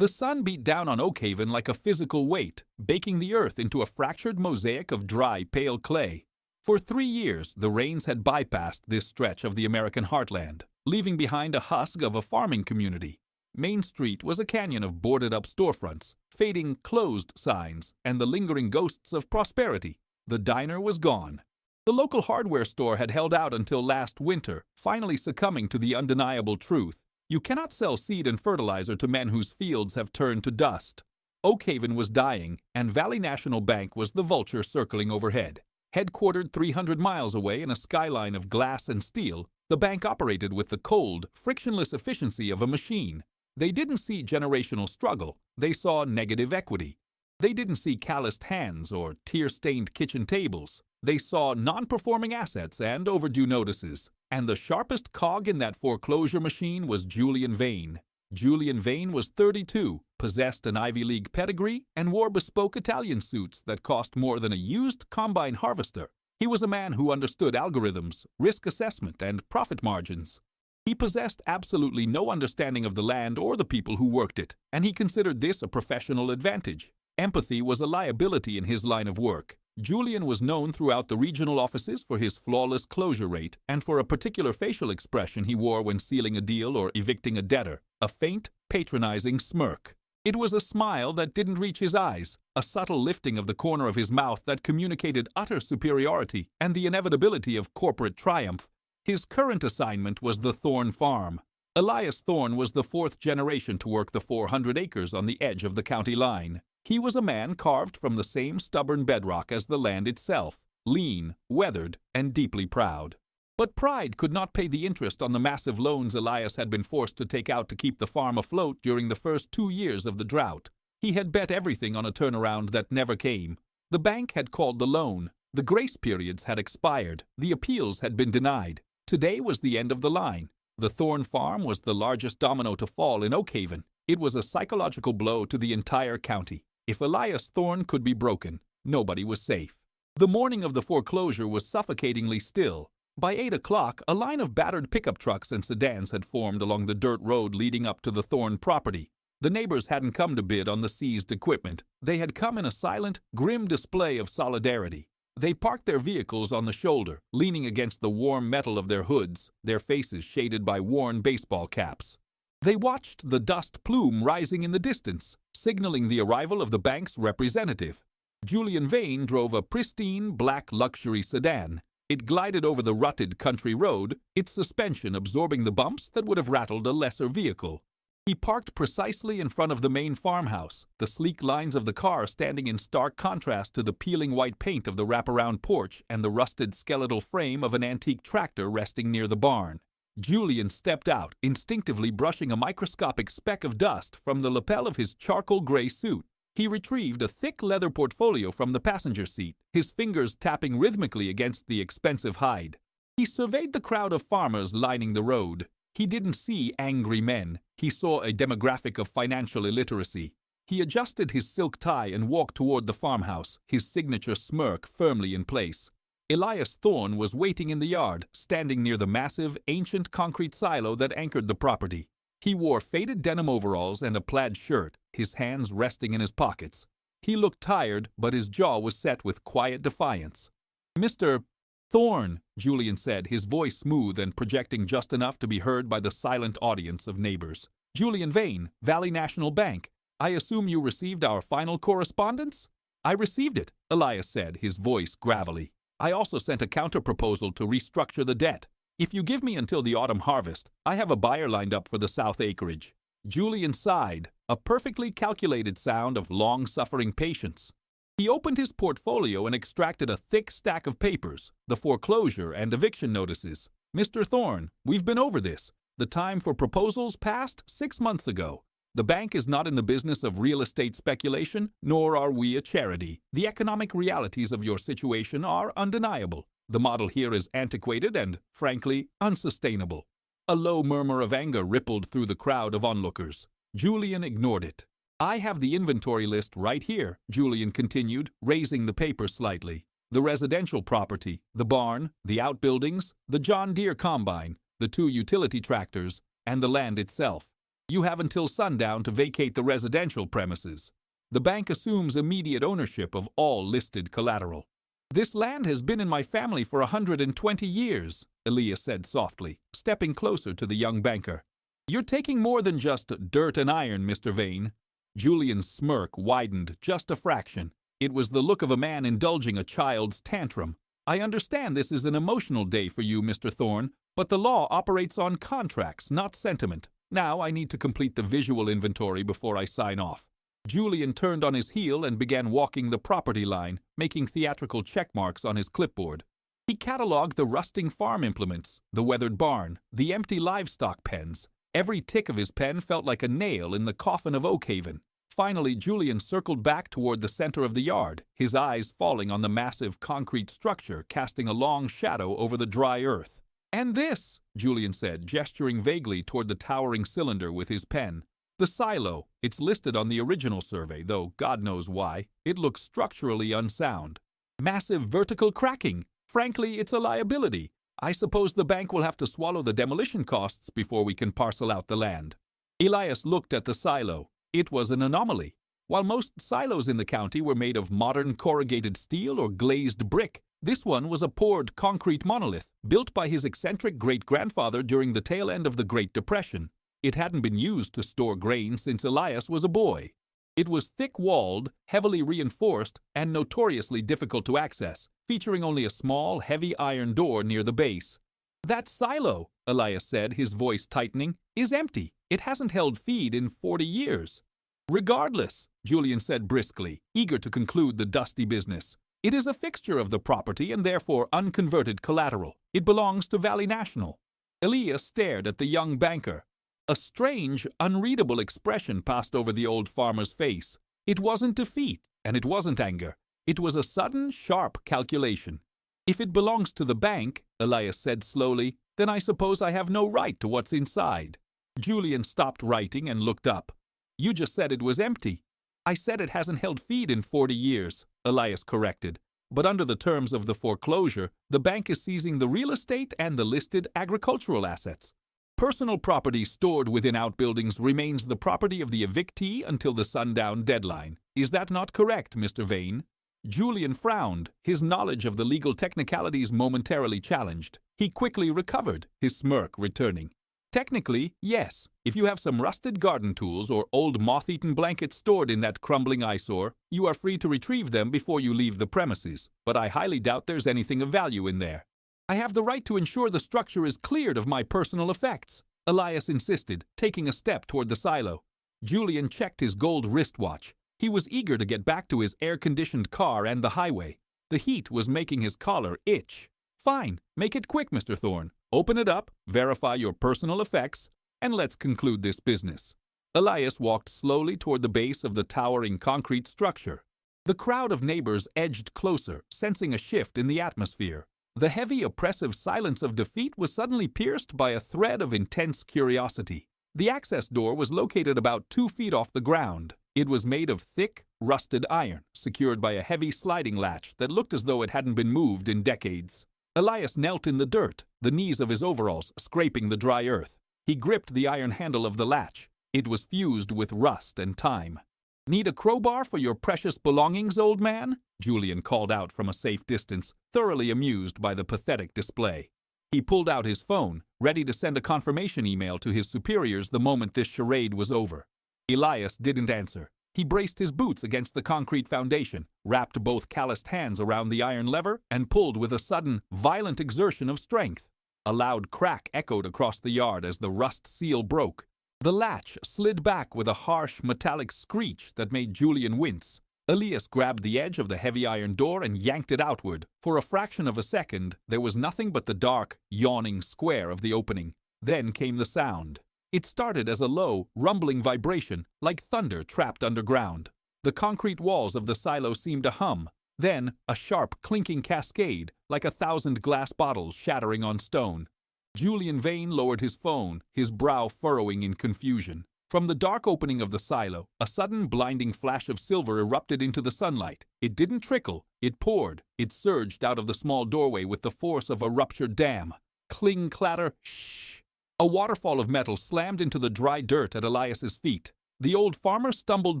The sun beat down on Oakhaven like a physical weight, baking the earth into a fractured mosaic of dry, pale clay. For 3 years, the rains had bypassed this stretch of the American heartland, leaving behind a husk of a farming community. Main Street was a canyon of boarded-up storefronts, fading closed signs, and the lingering ghosts of prosperity. The diner was gone. The local hardware store had held out until last winter, finally succumbing to the undeniable truth. You cannot sell seed and fertilizer to men whose fields have turned to dust. Oakhaven was dying, and Valley National Bank was the vulture circling overhead. Headquartered 300 miles away in a skyline of glass and steel, the bank operated with the cold, frictionless efficiency of a machine. They didn't see generational struggle. They saw negative equity. They didn't see calloused hands or tear-stained kitchen tables. They saw non-performing assets and overdue notices. And the sharpest cog in that foreclosure machine was Julian Vane. Julian Vane was 32, possessed an Ivy League pedigree, and wore bespoke Italian suits that cost more than a used combine harvester. He was a man who understood algorithms, risk assessment, and profit margins. He possessed absolutely no understanding of the land or the people who worked it, and he considered this a professional advantage. Empathy was a liability in his line of work. Julian was known throughout the regional offices for his flawless closure rate and for a particular facial expression he wore when sealing a deal or evicting a debtor, a faint, patronizing smirk. It was a smile that didn't reach his eyes, a subtle lifting of the corner of his mouth that communicated utter superiority and the inevitability of corporate triumph. His current assignment was the Thorne farm. Elias Thorne was the 4th generation to work the 400 acres on the edge of the county line. He was a man carved from the same stubborn bedrock as the land itself, lean, weathered, and deeply proud. But pride could not pay the interest on the massive loans Elias had been forced to take out to keep the farm afloat during the first 2 years of the drought. He had bet everything on a turnaround that never came. The bank had called the loan. The grace periods had expired. The appeals had been denied. Today was the end of the line. The Thorne farm was the largest domino to fall in Oakhaven. It was a psychological blow to the entire county. If Elias Thorne could be broken, nobody was safe. The morning of the foreclosure was suffocatingly still. By 8 o'clock, a line of battered pickup trucks and sedans had formed along the dirt road leading up to the Thorne property. The neighbors hadn't come to bid on the seized equipment. They had come in a silent, grim display of solidarity. They parked their vehicles on the shoulder, leaning against the warm metal of their hoods, their faces shaded by worn baseball caps. They watched the dust plume rising in the distance, signaling the arrival of the bank's representative. Julian Vane drove a pristine, black luxury sedan. It glided over the rutted country road, its suspension absorbing the bumps that would have rattled a lesser vehicle. He parked precisely in front of the main farmhouse, the sleek lines of the car standing in stark contrast to the peeling white paint of the wraparound porch and the rusted skeletal frame of an antique tractor resting near the barn. Julian stepped out, instinctively brushing a microscopic speck of dust from the lapel of his charcoal gray suit. He retrieved a thick leather portfolio from the passenger seat, his fingers tapping rhythmically against the expensive hide. He surveyed the crowd of farmers lining the road. He didn't see angry men. He saw a demographic of financial illiteracy. He adjusted his silk tie and walked toward the farmhouse, his signature smirk firmly in place. Elias Thorne was waiting in the yard, standing near the massive, ancient concrete silo that anchored the property. He wore faded denim overalls and a plaid shirt, his hands resting in his pockets. He looked tired, but his jaw was set with quiet defiance. "Mr. Thorne," Julian said, his voice smooth and projecting just enough to be heard by the silent audience of neighbors. "Julian Vane, Valley National Bank. I assume you received our final correspondence?" "I received it," Elias said, his voice gravelly. "I also sent a counter-proposal to restructure the debt. If you give me until the autumn harvest, I have a buyer lined up for the south acreage." Julian sighed, a perfectly calculated sound of long-suffering patience. He opened his portfolio and extracted a thick stack of papers, the foreclosure and eviction notices. "Mr. Thorne, we've been over this. The time for proposals passed 6 months ago. The bank is not in the business of real estate speculation, nor are we a charity. The economic realities of your situation are undeniable. The model here is antiquated and, frankly, unsustainable." A low murmur of anger rippled through the crowd of onlookers. Julian ignored it. "I have the inventory list right here," Julian continued, raising the paper slightly. "The residential property, the barn, the outbuildings, the John Deere combine, the 2 utility tractors, and the land itself. You have until sundown to vacate the residential premises. The bank assumes immediate ownership of all listed collateral. This land has been in my family for 120 years, Elias said softly, stepping closer to the young banker. You're taking more than just dirt and iron, Mr. Vane. Julian's smirk widened just a fraction. It was the look of a man indulging a child's tantrum. I understand this is an emotional day for you, Mr. Thorne, but the law operates on contracts, not sentiment. Now I need to complete the visual inventory before I sign off. Julian turned on his heel and began walking the property line, making theatrical check marks on his clipboard. He catalogued the rusting farm implements, the weathered barn, the empty livestock pens. Every tick of his pen felt like a nail in the coffin of Oakhaven. Finally, Julian circled back toward the center of the yard, his eyes falling on the massive concrete structure casting a long shadow over the dry earth. "And this," Julian said, gesturing vaguely toward the towering cylinder with his pen. "The silo. It's listed on the original survey, though God knows why. It looks structurally unsound. Massive vertical cracking. Frankly, it's a liability. I suppose the bank will have to swallow the demolition costs before we can parcel out the land." Elias looked at the silo. It was an anomaly. While most silos in the county were made of modern corrugated steel or glazed brick, this one was a poured concrete monolith, built by his eccentric great-grandfather during the tail end of the Great Depression. It hadn't been used to store grain since Elias was a boy. It was thick-walled, heavily reinforced, and notoriously difficult to access, featuring only a small, heavy iron door near the base. "That silo," Elias said, his voice tightening, "is empty. It hasn't held feed in 40 years. "Regardless," Julian said briskly, eager to conclude the dusty business. "It is a fixture of the property and therefore unconverted collateral. It belongs to Valley National." Elias stared at the young banker. A strange, unreadable expression passed over the old farmer's face. It wasn't defeat, and it wasn't anger. It was a sudden, sharp calculation. "If it belongs to the bank," Elias said slowly, "then I suppose I have no right to what's inside." Julian stopped writing and looked up. "You just said it was empty." "I said it hasn't held feed in 40 years, Elias corrected. "But under the terms of the foreclosure, the bank is seizing the real estate and the listed agricultural assets. Personal property stored within outbuildings remains the property of the evictee until the sundown deadline. Is that not correct, Mr. Vane?" Julian frowned, his knowledge of the legal technicalities momentarily challenged. He quickly recovered, his smirk returning. "Technically, yes. If you have some rusted garden tools or old moth-eaten blankets stored in that crumbling eyesore, you are free to retrieve them before you leave the premises, but I highly doubt there's anything of value in there." "I have the right to ensure the structure is cleared of my personal effects," Elias insisted, taking a step toward the silo. Julian checked his gold wristwatch. He was eager to get back to his air-conditioned car and the highway. The heat was making his collar itch. "Fine. Make it quick, Mr. Thorne. Open it up, verify your personal effects, and let's conclude this business." Elias walked slowly toward the base of the towering concrete structure. The crowd of neighbors edged closer, sensing a shift in the atmosphere. The heavy, oppressive silence of defeat was suddenly pierced by a thread of intense curiosity. The access door was located about 2 feet off the ground. It was made of thick, rusted iron, secured by a heavy sliding latch that looked as though it hadn't been moved in decades. Elias knelt in the dirt, the knees of his overalls scraping the dry earth. He gripped the iron handle of the latch. It was fused with rust and time. "Need a crowbar for your precious belongings, old man?" Julian called out from a safe distance, thoroughly amused by the pathetic display. He pulled out his phone, ready to send a confirmation email to his superiors the moment this charade was over. Elias didn't answer. He braced his boots against the concrete foundation, wrapped both calloused hands around the iron lever, and pulled with a sudden, violent exertion of strength. A loud crack echoed across the yard as the rust seal broke. The latch slid back with a harsh, metallic screech that made Julian wince. Elias grabbed the edge of the heavy iron door and yanked it outward. For a fraction of a second, there was nothing but the dark, yawning square of the opening. Then came the sound. It started as a low, rumbling vibration, like thunder trapped underground. The concrete walls of the silo seemed to hum. Then, a sharp, clinking cascade, like 1,000 glass bottles shattering on stone. Julian Vane lowered his phone, his brow furrowing in confusion. From the dark opening of the silo, a sudden blinding flash of silver erupted into the sunlight. It didn't trickle, it poured. It surged out of the small doorway with the force of a ruptured dam. Cling, clatter, shh! A waterfall of metal slammed into the dry dirt at Elias's feet. The old farmer stumbled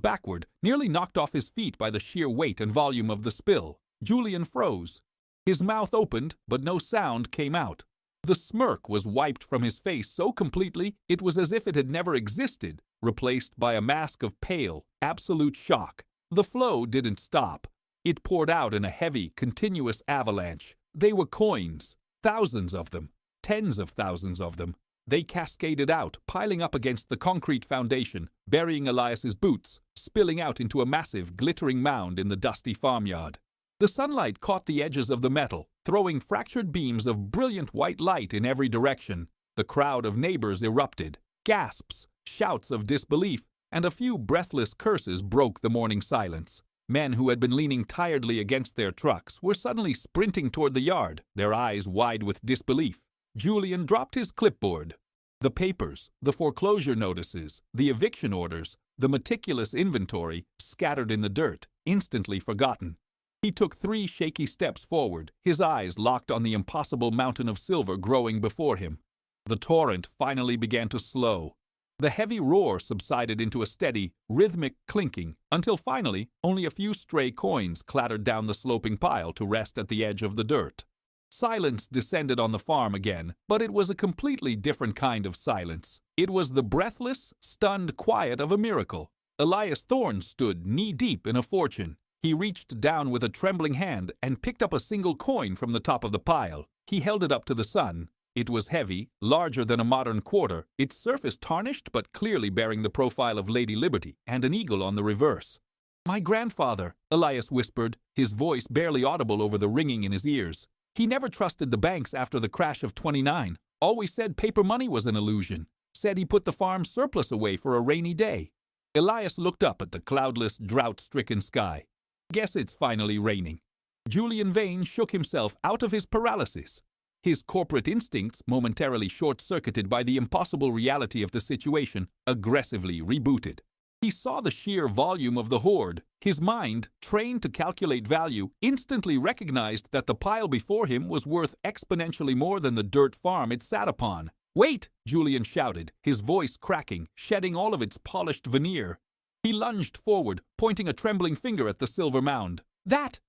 backward, nearly knocked off his feet by the sheer weight and volume of the spill. Julian froze. His mouth opened, but no sound came out. The smirk was wiped from his face so completely it was as if it had never existed, replaced by a mask of pale, absolute shock. The flow didn't stop. It poured out in a heavy, continuous avalanche. They were coins, thousands of them, tens of thousands of them. They cascaded out, piling up against the concrete foundation, burying Elias's boots, spilling out into a massive, glittering mound in the dusty farmyard. The sunlight caught the edges of the metal, throwing fractured beams of brilliant white light in every direction. The crowd of neighbors erupted. Gasps, shouts of disbelief, and a few breathless curses broke the morning silence. Men who had been leaning tiredly against their trucks were suddenly sprinting toward the yard, their eyes wide with disbelief. Julian dropped his clipboard. The papers, the foreclosure notices, the eviction orders, the meticulous inventory, scattered in the dirt, instantly forgotten. He took 3 shaky steps forward, his eyes locked on the impossible mountain of silver growing before him. The torrent finally began to slow. The heavy roar subsided into a steady, rhythmic clinking, until finally only a few stray coins clattered down the sloping pile to rest at the edge of the dirt. Silence descended on the farm again, but it was a completely different kind of silence. It was the breathless, stunned quiet of a miracle. Elias Thorne stood knee-deep in a fortune. He reached down with a trembling hand and picked up a single coin from the top of the pile. He held it up to the sun. It was heavy, larger than a modern quarter, its surface tarnished but clearly bearing the profile of Lady Liberty and an eagle on the reverse. "My grandfather," Elias whispered, his voice barely audible over the ringing in his ears. "He never trusted the banks after the crash of '29. Always said paper money was an illusion. Said he put the farm's surplus away for a rainy day." Elias looked up at the cloudless, drought-stricken sky. "Guess it's finally raining." Julian Vane shook himself out of his paralysis. His corporate instincts, momentarily short-circuited by the impossible reality of the situation, aggressively rebooted. He saw the sheer volume of the hoard. His mind, trained to calculate value, instantly recognized that the pile before him was worth exponentially more than the dirt farm it sat upon. "Wait!" Julian shouted, his voice cracking, shedding all of its polished veneer. He lunged forward, pointing a trembling finger at the silver mound. That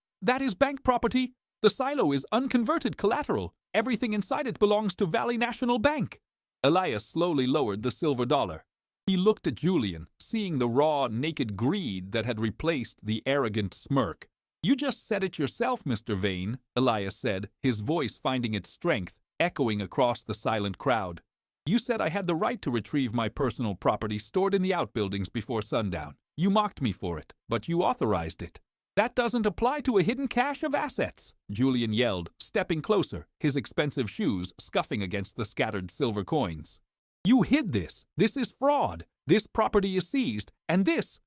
is bank property! The silo is unconverted collateral. Everything inside it belongs to Valley National Bank." Elias slowly lowered the silver dollar. He looked at Julian, seeing the raw, naked greed that had replaced the arrogant smirk. "You just said it yourself, Mr. Vane," Elias said, his voice finding its strength, echoing across the silent crowd. "You said I had the right to retrieve my personal property stored in the outbuildings before sundown. You mocked me for it, but you authorized it." "That doesn't apply to a hidden cache of assets," Julian yelled, stepping closer, his expensive shoes scuffing against the scattered silver coins. "You hid this. This is fraud. This property is seized, and this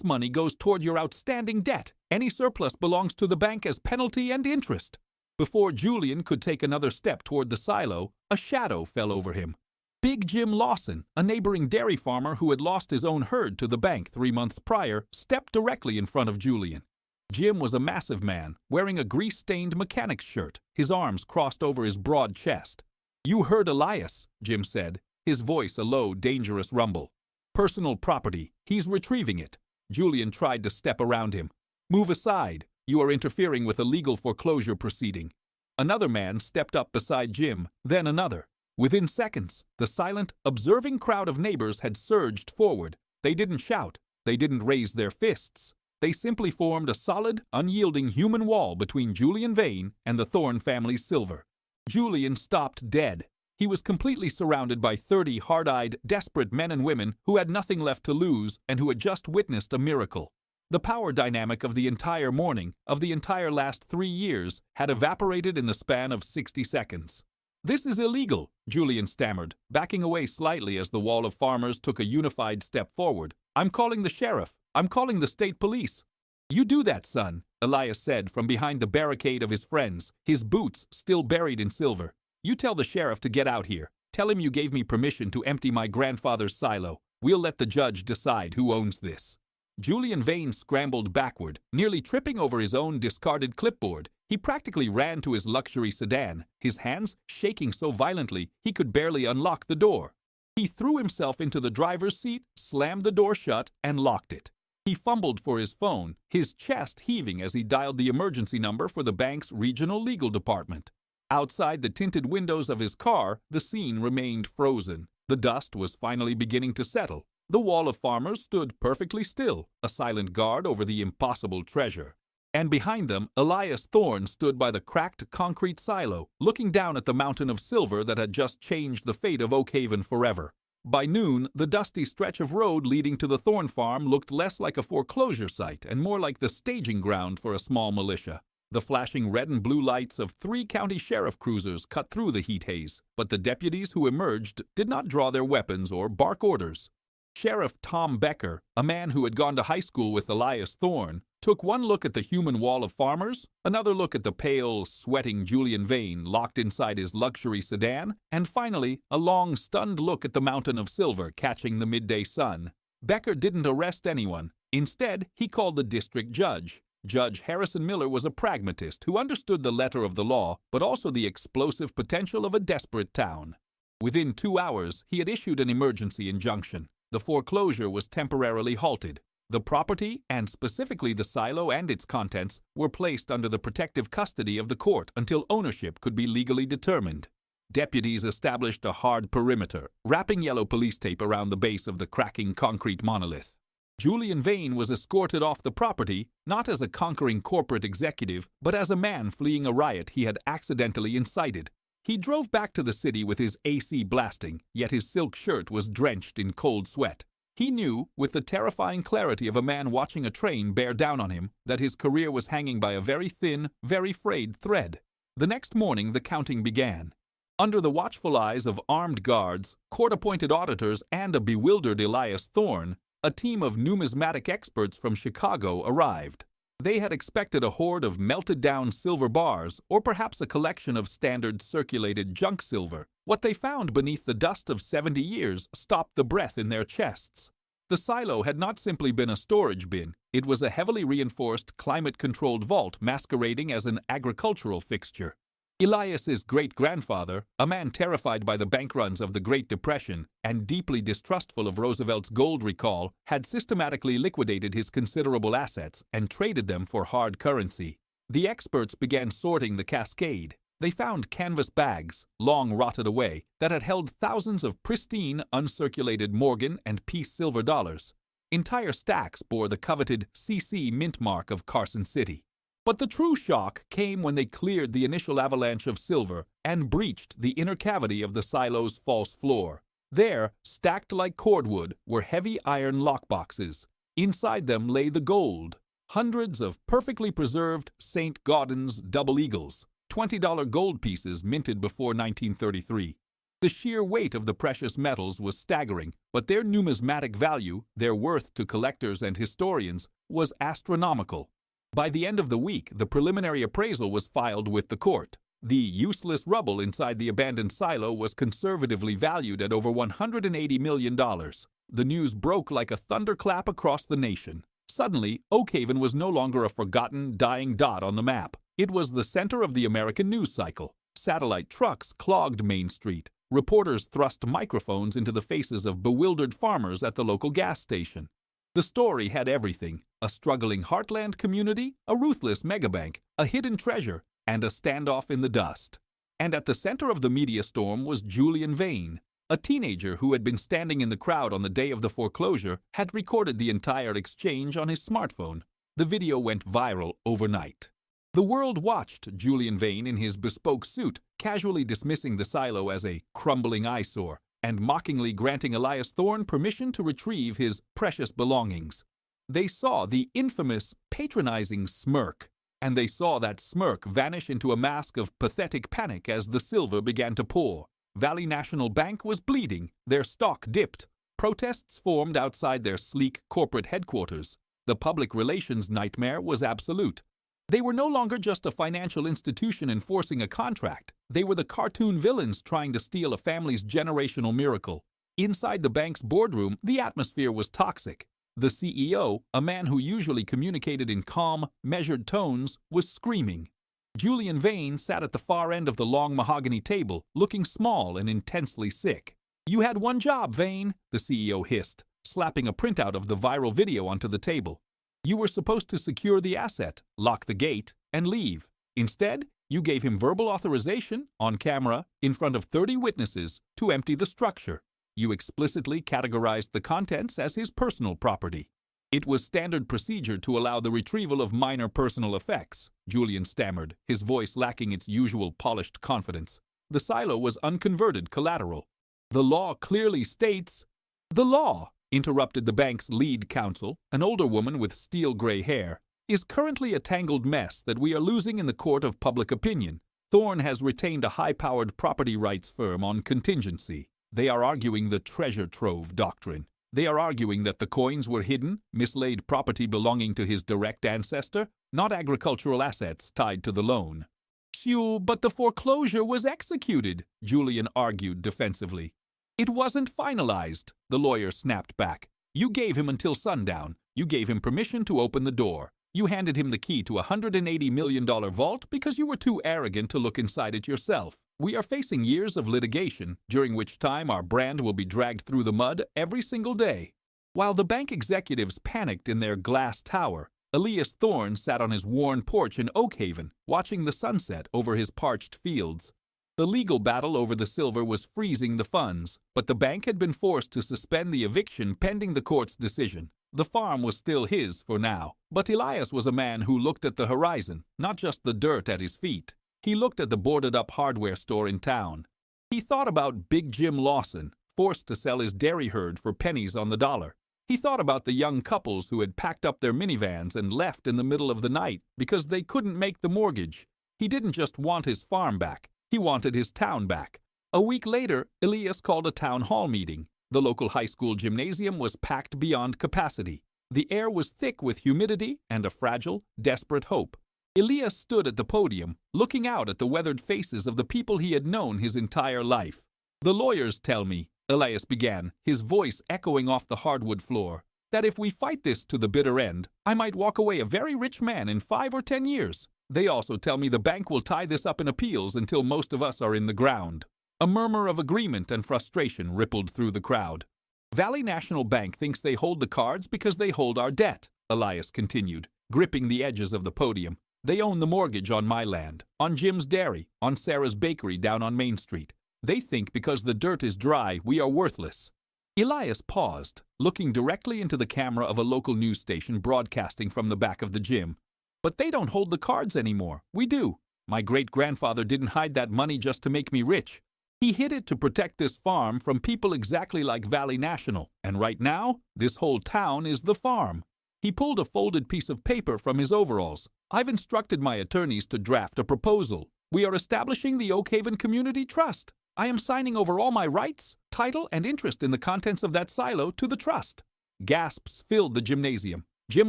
money goes toward your outstanding debt. Any surplus belongs to the bank as penalty and interest." Before Julian could take another step toward the silo, a shadow fell over him. Big Jim Lawson, a neighboring dairy farmer who had lost his own herd to the bank 3 months prior, stepped directly in front of Julian. Jim was a massive man, wearing a grease-stained mechanic's shirt, his arms crossed over his broad chest. "You heard Elias," Jim said, his voice a low, dangerous rumble. "Personal property. He's retrieving it." Julian tried to step around him. "Move aside. You are interfering with a legal foreclosure proceeding." Another man stepped up beside Jim, then another. Within seconds, the silent, observing crowd of neighbors had surged forward. They didn't shout. They didn't raise their fists. They simply formed a solid, unyielding human wall between Julian Vane and the Thorne family's silver. Julian stopped dead. He was completely surrounded by 30 hard-eyed, desperate men and women who had nothing left to lose and who had just witnessed a miracle. The power dynamic of the entire morning, of the entire last 3 years, had evaporated in the span of 60 seconds. "This is illegal," Julian stammered, backing away slightly as the wall of farmers took a unified step forward. "I'm calling the sheriff. I'm calling the state police." "You do that, son," Elias said from behind the barricade of his friends, his boots still buried in silver. "You tell the sheriff to get out here. Tell him you gave me permission to empty my grandfather's silo. We'll let the judge decide who owns this." Julian Vane scrambled backward, nearly tripping over his own discarded clipboard. He practically ran to his luxury sedan, his hands shaking so violently he could barely unlock the door. He threw himself into the driver's seat, slammed the door shut, and locked it. He fumbled for his phone, his chest heaving as he dialed the emergency number for the bank's regional legal department. Outside the tinted windows of his car, the scene remained frozen. The dust was finally beginning to settle. The wall of farmers stood perfectly still, a silent guard over the impossible treasure. And behind them, Elias Thorne stood by the cracked concrete silo, looking down at the mountain of silver that had just changed the fate of Oakhaven forever. By noon, the dusty stretch of road leading to the Thorne farm looked less like a foreclosure site and more like the staging ground for a small militia. The flashing red and blue lights of 3 county sheriff cruisers cut through the heat haze, but the deputies who emerged did not draw their weapons or bark orders. Sheriff Tom Becker, a man who had gone to high school with Elias Thorne, took one look at the human wall of farmers, another look at the pale, sweating Julian Vane locked inside his luxury sedan, and finally a long, stunned look at the mountain of silver catching the midday sun. Becker didn't arrest anyone. Instead, he called the district judge. Judge Harrison Miller was a pragmatist who understood the letter of the law, but also the explosive potential of a desperate town. Within 2 hours, he had issued an emergency injunction. The foreclosure was temporarily halted. The property, and specifically the silo and its contents, were placed under the protective custody of the court until ownership could be legally determined. Deputies established a hard perimeter, wrapping yellow police tape around the base of the cracking concrete monolith. Julian Vane was escorted off the property, not as a conquering corporate executive, but as a man fleeing a riot he had accidentally incited. He drove back to the city with his AC blasting, yet his silk shirt was drenched in cold sweat. He knew, with the terrifying clarity of a man watching a train bear down on him, that his career was hanging by a very thin, very frayed thread. The next morning the counting began. Under the watchful eyes of armed guards, court-appointed auditors, and a bewildered Elias Thorne, a team of numismatic experts from Chicago arrived. They had expected a hoard of melted-down silver bars, or perhaps a collection of standard circulated junk silver. What they found beneath the dust of 70 years stopped the breath in their chests. The silo had not simply been a storage bin. It was a heavily reinforced, climate-controlled vault masquerading as an agricultural fixture. Elias's great-grandfather, a man terrified by the bank runs of the Great Depression and deeply distrustful of Roosevelt's gold recall, had systematically liquidated his considerable assets and traded them for hard currency. The experts began sorting the cascade. They found canvas bags, long rotted away, that had held thousands of pristine, uncirculated Morgan and Peace silver dollars. Entire stacks bore the coveted CC mint mark of Carson City. But the true shock came when they cleared the initial avalanche of silver and breached the inner cavity of the silo's false floor. There, stacked like cordwood, were heavy iron lockboxes. Inside them lay the gold. Hundreds of perfectly preserved St. Gaudens double eagles, $20 gold pieces minted before 1933. The sheer weight of the precious metals was staggering, but their numismatic value, their worth to collectors and historians, was astronomical. By the end of the week, the preliminary appraisal was filed with the court. The useless rubble inside the abandoned silo was conservatively valued at over $180 million. The news broke like a thunderclap across the nation. Suddenly, Oakhaven was no longer a forgotten, dying dot on the map. It was the center of the American news cycle. Satellite trucks clogged Main Street. Reporters thrust microphones into the faces of bewildered farmers at the local gas station. The story had everything: a struggling heartland community, a ruthless megabank, a hidden treasure, and a standoff in the dust. And at the center of the media storm was Julian Vane. A teenager who had been standing in the crowd on the day of the foreclosure had recorded the entire exchange on his smartphone. The video went viral overnight. The world watched Julian Vane in his bespoke suit, casually dismissing the silo as a crumbling eyesore, and mockingly granting Elias Thorne permission to retrieve his precious belongings. They saw the infamous, patronizing smirk, and they saw that smirk vanish into a mask of pathetic panic as the silver began to pour. Valley National Bank was bleeding, their stock dipped. Protests formed outside their sleek corporate headquarters. The public relations nightmare was absolute. They were no longer just a financial institution enforcing a contract. They were the cartoon villains trying to steal a family's generational miracle. Inside the bank's boardroom, the atmosphere was toxic. The CEO, a man who usually communicated in calm, measured tones, was screaming. Julian Vane sat at the far end of the long mahogany table, looking small and intensely sick. "You had one job, Vane," the CEO hissed, slapping a printout of the viral video onto the table. "You were supposed to secure the asset, lock the gate, and leave. Instead, you gave him verbal authorization, on camera, in front of 30 witnesses, to empty the structure. You explicitly categorized the contents as his personal property. It was standard procedure to allow the retrieval of minor personal effects," Julian stammered, his voice lacking its usual polished confidence. "The silo was unconverted collateral. The law clearly states—" "The law," interrupted the bank's lead counsel, an older woman with steel-gray hair, "is currently a tangled mess that we are losing in the court of public opinion. Thorne has retained a high-powered property rights firm on contingency. They are arguing the treasure trove doctrine. They are arguing that the coins were hidden, mislaid property belonging to his direct ancestor, not agricultural assets tied to the loan." "Phew, but the foreclosure was executed," Julian argued defensively. "It wasn't finalized," the lawyer snapped back. "You gave him until sundown. You gave him permission to open the door. You handed him the key to a $180 million vault because you were too arrogant to look inside it yourself. We are facing years of litigation, during which time our brand will be dragged through the mud every single day." While the bank executives panicked in their glass tower, Elias Thorne sat on his worn porch in Oakhaven, watching the sunset over his parched fields. The legal battle over the silver was freezing the funds, but the bank had been forced to suspend the eviction pending the court's decision. The farm was still his for now, but Elias was a man who looked at the horizon, not just the dirt at his feet. He looked at the boarded-up hardware store in town. He thought about Big Jim Lawson, forced to sell his dairy herd for pennies on the dollar. He thought about the young couples who had packed up their minivans and left in the middle of the night because they couldn't make the mortgage. He didn't just want his farm back. He wanted his town back. A week later, Elias called a town hall meeting. The local high school gymnasium was packed beyond capacity. The air was thick with humidity and a fragile, desperate hope. Elias stood at the podium, looking out at the weathered faces of the people he had known his entire life. "The lawyers tell me," Elias began, his voice echoing off the hardwood floor, "that if we fight this to the bitter end, I might walk away a very rich man in 5 or 10 years. They also tell me the bank will tie this up in appeals until most of us are in the ground." A murmur of agreement and frustration rippled through the crowd. "Valley National Bank thinks they hold the cards because they hold our debt," Elias continued, gripping the edges of the podium. "They own the mortgage on my land, on Jim's dairy, on Sarah's bakery down on Main Street. They think because the dirt is dry, we are worthless." Elias paused, looking directly into the camera of a local news station broadcasting from the back of the gym. "But they don't hold the cards anymore. We do. My great-grandfather didn't hide that money just to make me rich. He hid it to protect this farm from people exactly like Valley National, and right now, this whole town is the farm." He pulled a folded piece of paper from his overalls. "I've instructed my attorneys to draft a proposal. We are establishing the Oakhaven Community Trust. I am signing over all my rights, title, and interest in the contents of that silo to the trust." Gasps filled the gymnasium. Jim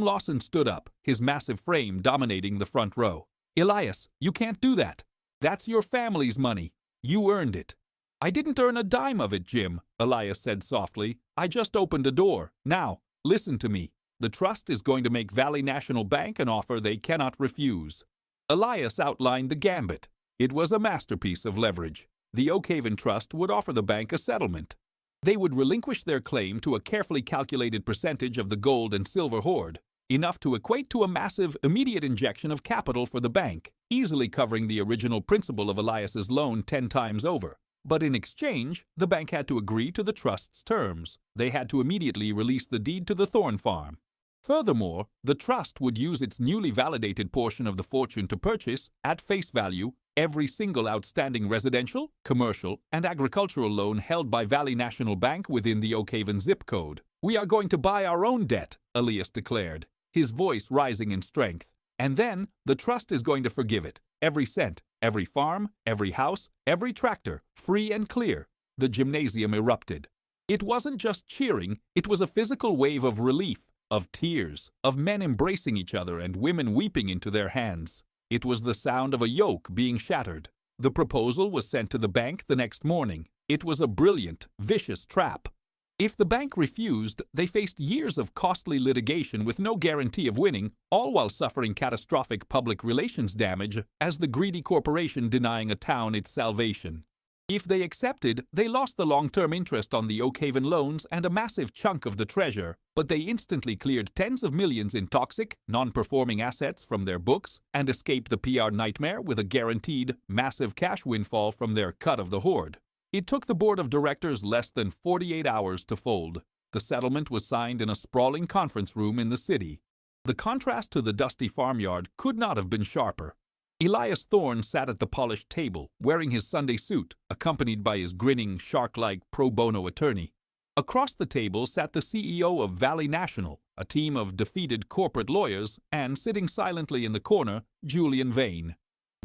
Lawson stood up, his massive frame dominating the front row. "Elias, you can't do that. That's your family's money. You earned it." "I didn't earn a dime of it, Jim," Elias said softly. "I just opened a door. Now, listen to me. The trust is going to make Valley National Bank an offer they cannot refuse." Elias outlined the gambit. It was a masterpiece of leverage. The Oakhaven Trust would offer the bank a settlement. They would relinquish their claim to a carefully calculated percentage of the gold and silver hoard, enough to equate to a massive, immediate injection of capital for the bank, easily covering the original principal of Elias's loan 10 times over. But in exchange, the bank had to agree to the trust's terms. They had to immediately release the deed to the Thorne farm. Furthermore, the trust would use its newly validated portion of the fortune to purchase, at face value, every single outstanding residential, commercial, and agricultural loan held by Valley National Bank within the Oakhaven zip code. "We are going to buy our own debt," Elias declared, his voice rising in strength. "And then, the trust is going to forgive it. Every cent, every farm, every house, every tractor, free and clear." The gymnasium erupted. It wasn't just cheering, it was a physical wave of relief, of tears, of men embracing each other and women weeping into their hands. It was the sound of a yoke being shattered. The proposal was sent to the bank the next morning. It was a brilliant, vicious trap. If the bank refused, they faced years of costly litigation with no guarantee of winning, all while suffering catastrophic public relations damage as the greedy corporation denying a town its salvation. If they accepted, they lost the long-term interest on the Oakhaven loans and a massive chunk of the treasure, but they instantly cleared tens of millions in toxic, non-performing assets from their books and escaped the PR nightmare with a guaranteed, massive cash windfall from their cut of the hoard. It took the board of directors less than 48 hours to fold. The settlement was signed in a sprawling conference room in the city. The contrast to the dusty farmyard could not have been sharper. Elias Thorne sat at the polished table, wearing his Sunday suit, accompanied by his grinning, shark-like pro bono attorney. Across the table sat the CEO of Valley National, a team of defeated corporate lawyers, and sitting silently in the corner, Julian Vane.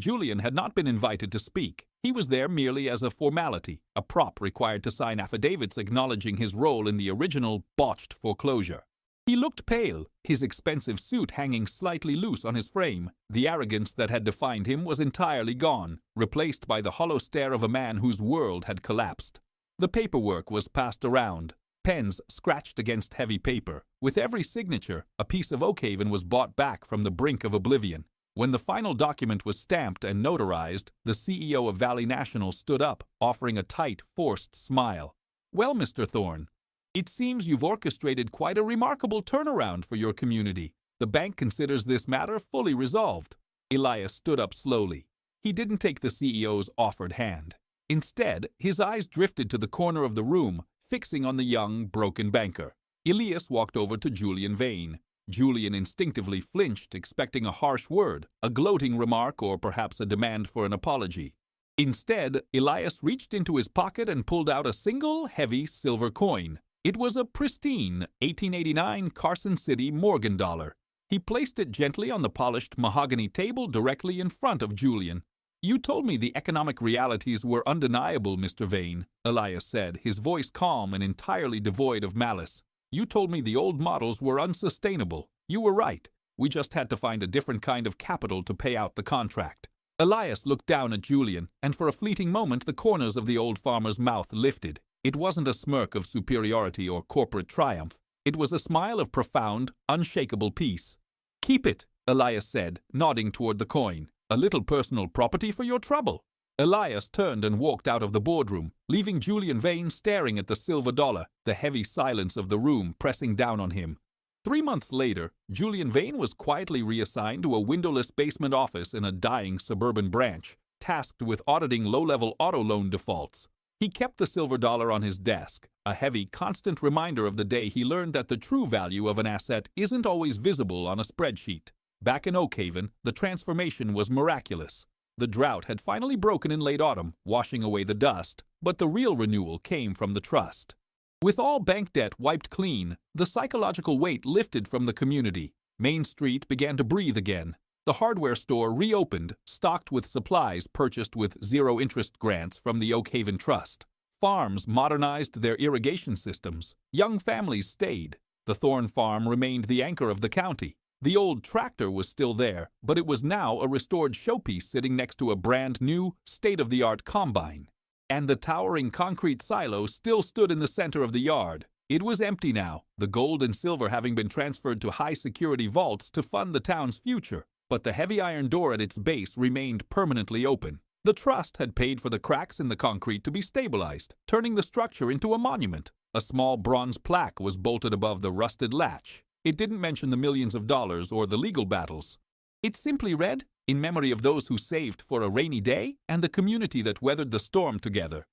Julian had not been invited to speak. He was there merely as a formality, a prop required to sign affidavits acknowledging his role in the original botched foreclosure. He looked pale, his expensive suit hanging slightly loose on his frame. The arrogance that had defined him was entirely gone, replaced by the hollow stare of a man whose world had collapsed. The paperwork was passed around. Pens scratched against heavy paper. With every signature, a piece of Oakhaven was bought back from the brink of oblivion. When the final document was stamped and notarized, the CEO of Valley National stood up, offering a tight, forced smile. "Well, Mr. Thorne, it seems you've orchestrated quite a remarkable turnaround for your community. The bank considers this matter fully resolved." Elias stood up slowly. He didn't take the CEO's offered hand. Instead, his eyes drifted to the corner of the room, fixing on the young, broken banker. Elias walked over to Julian Vane. Julian instinctively flinched, expecting a harsh word, a gloating remark, or perhaps a demand for an apology. Instead, Elias reached into his pocket and pulled out a single, heavy silver coin. It was a pristine 1889 Carson City Morgan dollar. He placed it gently on the polished mahogany table directly in front of Julian. "You told me the economic realities were undeniable, Mr. Vane," Elias said, his voice calm and entirely devoid of malice. "You told me the old models were unsustainable. You were right. We just had to find a different kind of capital to pay out the contract." Elias looked down at Julian, and for a fleeting moment the corners of the old farmer's mouth lifted. It wasn't a smirk of superiority or corporate triumph. It was a smile of profound, unshakable peace. "Keep it," Elias said, nodding toward the coin. "A little personal property for your trouble." Elias turned and walked out of the boardroom, leaving Julian Vane staring at the silver dollar, the heavy silence of the room pressing down on him. 3 months later, Julian Vane was quietly reassigned to a windowless basement office in a dying suburban branch, tasked with auditing low-level auto loan defaults. He kept the silver dollar on his desk, a heavy, constant reminder of the day he learned that the true value of an asset isn't always visible on a spreadsheet. Back in Oakhaven, the transformation was miraculous. The drought had finally broken in late autumn, washing away the dust, but the real renewal came from the trust. With all bank debt wiped clean, the psychological weight lifted from the community. Main Street began to breathe again. The hardware store reopened, stocked with supplies purchased with zero-interest grants from the Oakhaven Trust. Farms modernized their irrigation systems. Young families stayed. The Thorne farm remained the anchor of the county. The old tractor was still there, but it was now a restored showpiece sitting next to a brand-new, state-of-the-art combine. And the towering concrete silo still stood in the center of the yard. It was empty now, the gold and silver having been transferred to high-security vaults to fund the town's future. But the heavy iron door at its base remained permanently open. The trust had paid for the cracks in the concrete to be stabilized, turning the structure into a monument. A small bronze plaque was bolted above the rusted latch. It didn't mention the millions of dollars or the legal battles. It simply read, "In memory of those who saved for a rainy day and the community that weathered the storm together."